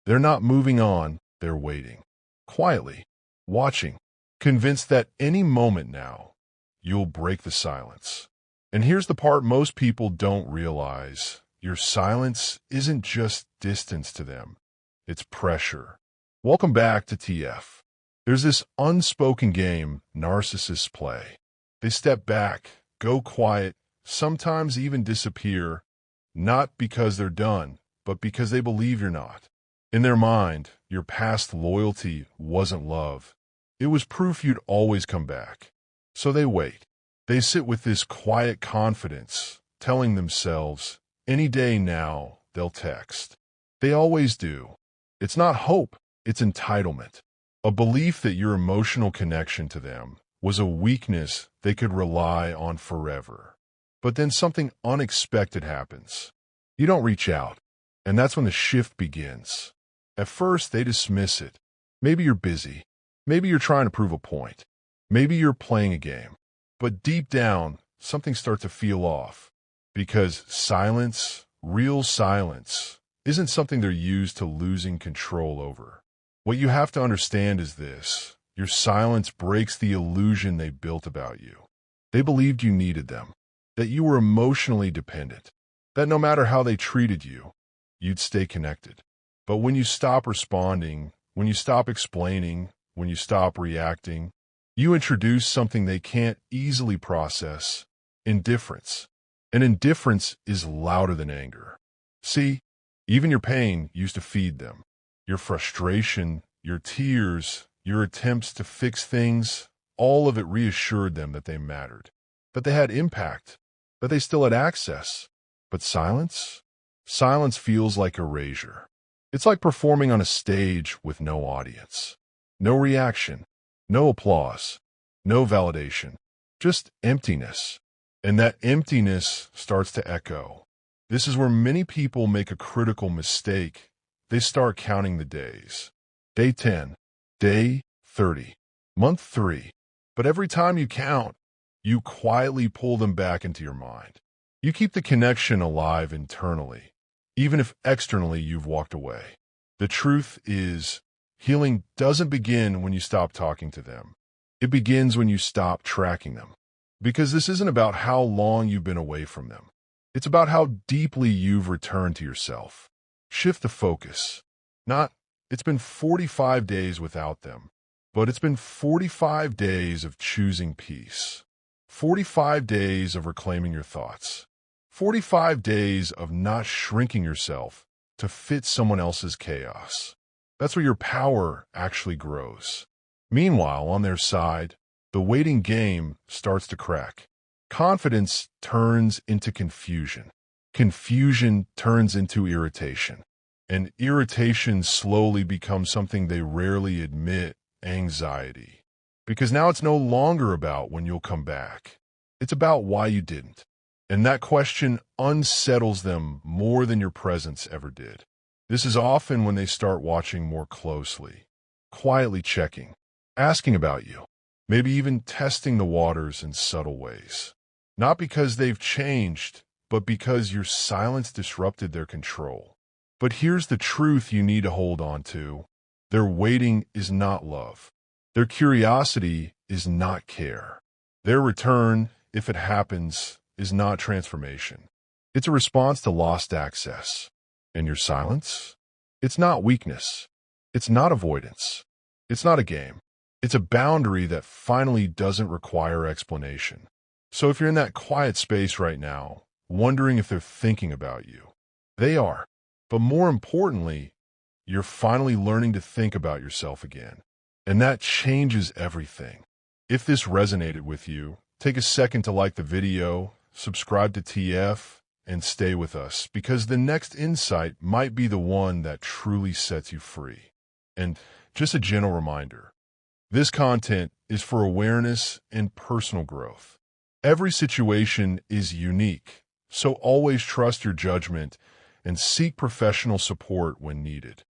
They're not moving on, they're waiting. Quietly, watching, convinced that any moment now, you'll break the silence. And here's the part most people don't realize. Your silence isn't just distance to them. It's pressure. Welcome back to TF. There's this unspoken game narcissists play. They step back, go quiet, sometimes even disappear, not because they're done, but because they believe you're not. In their mind, your past loyalty wasn't love. It was proof you'd always come back. So they wait. They sit with this quiet confidence, telling themselves, any day now, they'll text. They always do. It's not hope, it's entitlement. A belief that your emotional connection to them was a weakness they could rely on forever. But then something unexpected happens. You don't reach out, and that's when the shift begins. At first, they dismiss it. Maybe you're busy. Maybe you're trying to prove a point. Maybe you're playing a game. But deep down, something starts to feel off. Because silence, real silence, isn't something they're used to losing control over. What you have to understand is this. Your silence breaks the illusion they built about you. They believed you needed them, that you were emotionally dependent, that no matter how they treated you, you'd stay connected. But when you stop responding, when you stop explaining, when you stop reacting, you introduce something they can't easily process, indifference. And indifference is louder than anger. See, even your pain used to feed them. Your frustration, your tears, your attempts to fix things, all of it reassured them that they mattered, that they had impact, that they still had access. But silence? Silence feels like erasure. It's like performing on a stage with no audience. No reaction, no applause, no validation, just emptiness. And that emptiness starts to echo. This is where many people make a critical mistake. They start counting the days. Day 10, day 30, month 3. But every time you count, you quietly pull them back into your mind. You keep the connection alive internally, even if externally you've walked away. The truth is, healing doesn't begin when you stop talking to them. It begins when you stop tracking them. Because this isn't about how long you've been away from them. It's about how deeply you've returned to yourself. Shift the focus. Not, it's been 45 days without them, but it's been 45 days of choosing peace. 45 days of reclaiming your thoughts. 45 days of not shrinking yourself to fit someone else's chaos. That's where your power actually grows. Meanwhile, on their side, the waiting game starts to crack. Confidence turns into confusion. Confusion turns into irritation. And irritation slowly becomes something they rarely admit, anxiety. Because now it's no longer about when you'll come back. It's about why you didn't. And that question unsettles them more than your presence ever did. This is often when they start watching more closely, quietly checking, asking about you. Maybe even testing the waters in subtle ways. Not because they've changed, but because your silence disrupted their control. But here's the truth you need to hold on to. Their waiting is not love. Their curiosity is not care. Their return, if it happens, is not transformation. It's a response to lost access. And your silence? It's not weakness. It's not avoidance. It's not a game. It's a boundary that finally doesn't require explanation. So if you're in that quiet space right now, wondering if they're thinking about you, they are. But more importantly, you're finally learning to think about yourself again. And that changes everything. If this resonated with you, take a second to like the video, subscribe to TF, and stay with us, because the next insight might be the one that truly sets you free. And just a gentle reminder, this content is for awareness and personal growth. Every situation is unique, so always trust your judgment and seek professional support when needed.